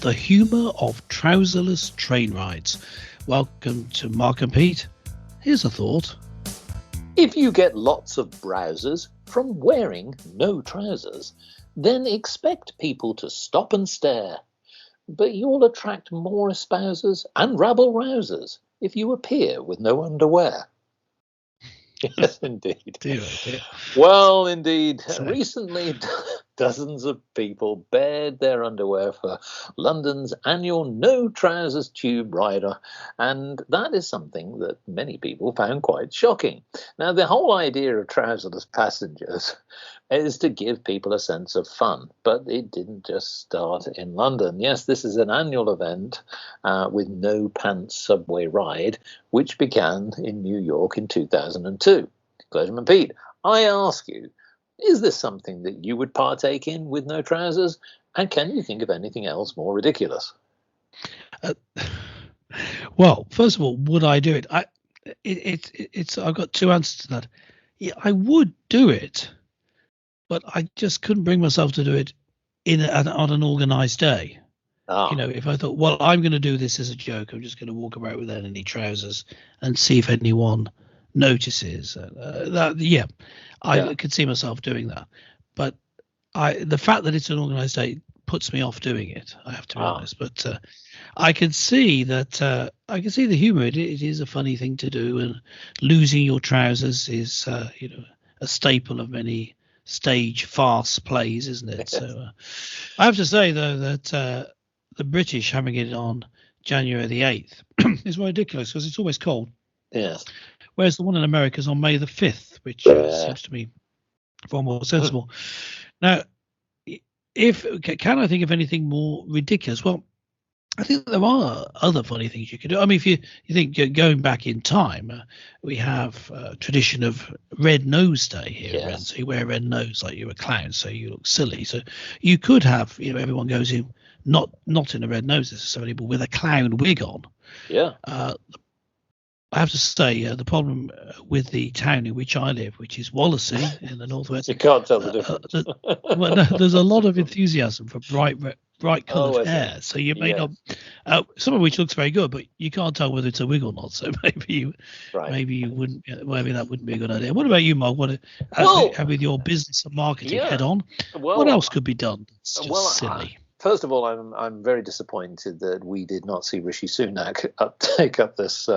the humour of trouserless train rides. Welcome to Mark and Pete. Here's a thought. If you get lots of browsers from wearing no trousers, then expect people to stop and stare. But you'll attract more espousers and rabble-rousers if you appear with no underwear. Yes, indeed. Dear, dear. Well, indeed. So- Recently, dozens of people bared their underwear for London's annual No Trousers Tube Rider, and that is something that many people found quite shocking. Now, the whole idea of trouserless passengers is to give people a sense of fun, but it didn't just start in London. Yes, this is an annual event with no pants subway ride, which began in New York in 2002. Clergyman Pete, I ask you, is this something that you would partake in with no trousers? And can you think of anything else more ridiculous? Well, first of all, would I do it? I've got two answers to that. Yeah, I would do it, but I just couldn't bring myself to do it on an organised day. You know, if I thought, well, I'm going to do this as a joke, I'm just going to walk about without any trousers and see if anyone notices. I could see myself doing that, but the fact that it's an organised day puts me off doing it. I have to be honest, but I can see that. I can see the humour. It is a funny thing to do, and losing your trousers is, a staple of many stage farce plays, isn't it? So I have to say though that the British having it on January the 8th is ridiculous because it's always cold. Yes. Whereas the one in America is on May the 5th, which seems to me far more sensible. Now, can I think of anything more ridiculous? Well, I think there are other funny things you could do. I mean, if you think going back in time, we have a tradition of Red Nose Day here. Yes. So you wear a red nose like you're a clown, so you look silly. So you could have, everyone goes in not in a red nose necessarily, but with a clown wig on. Yeah. I have to say, the problem with the town in which I live, which is Wallasey in the northwest, You can't tell the difference. there's a lot of enthusiasm for bright coloured hair. So you may not, some of which looks very good, but you can't tell whether it's a wig or not. So maybe you wouldn't. Maybe that wouldn't be a good idea. What about you, Mark? With your business and marketing head on, what else could be done? It's just silly. First of all, I'm very disappointed that we did not see Rishi Sunak take up this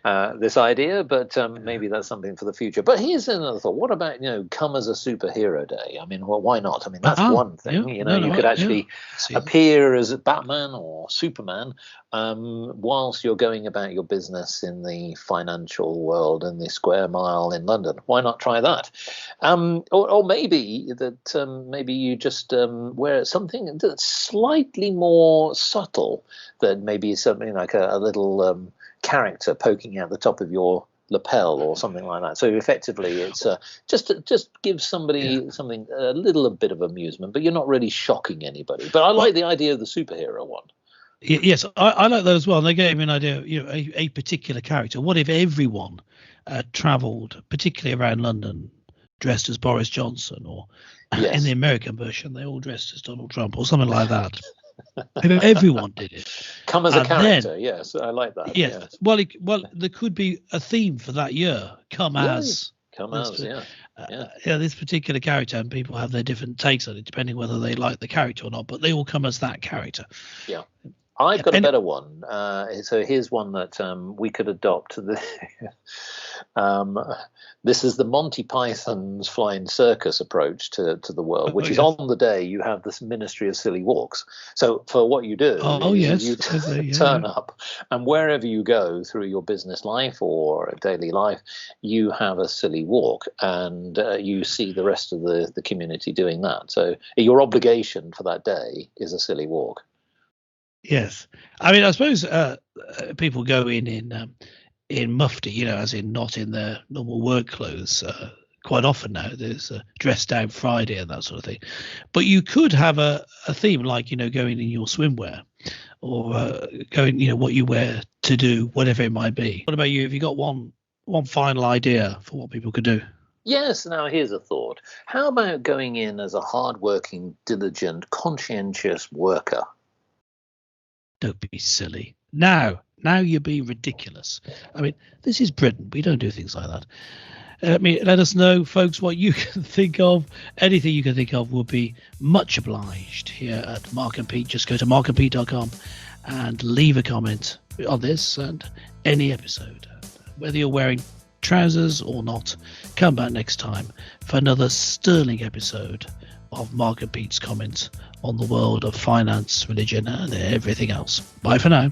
this idea, but maybe that's something for the future. But here's another thought: what about come as a superhero day? I mean, well, why not? I mean, that's one thing. Yeah, you could actually appear as Batman or Superman whilst you're going about your business in the financial world and the square mile in London. Why not try that? Or maybe that maybe you just wear something that's slightly more subtle, that maybe something like a little character poking out the top of your lapel or something like that. So effectively, it's just gives somebody something a bit of amusement, but you're not really shocking anybody. But I like the idea of the superhero one. Yes, I like that as well. And they gave me an idea, a particular character. What if everyone travelled, particularly around London, dressed as Boris Johnson, or in the American version, they all dressed as Donald Trump or something like that. If everyone did it, come as a character. Yes, I like that. Yes. Well, there could be a theme for that year. This particular character, and people have their different takes on it depending whether they like the character or not. But they all come as that character. Yeah. I've got a better one. So here's one that we could adopt. This is the Monty Python's Flying Circus approach to the world, which is on the day you have this Ministry of Silly Walks. So for what you do, you turn up, and wherever you go through your business life or daily life, you have a silly walk, and you see the rest of the community doing that. So your obligation for that day is a silly walk. Yes, I mean, I suppose people go in mufti, as in not in their normal work clothes. Quite often now, there's a dress down Friday and that sort of thing. But you could have a theme like going in your swimwear, or going what you wear to do whatever it might be. What about you? Have you got one final idea for what people could do? Yes, now here's a thought. How about going in as a hard-working, diligent, conscientious worker? Don't be silly. Now you're being ridiculous. I mean, this is Britain. We don't do things like that. Let us know, folks, what you can think of. Anything you can think of will be much obliged here at Mark and Pete. Just go to markandpete.com and leave a comment on this and any episode. Whether you're wearing trousers or not, come back next time for another sterling episode of Mark and Pete's comments on the world of finance, religion, and everything else. Bye for now.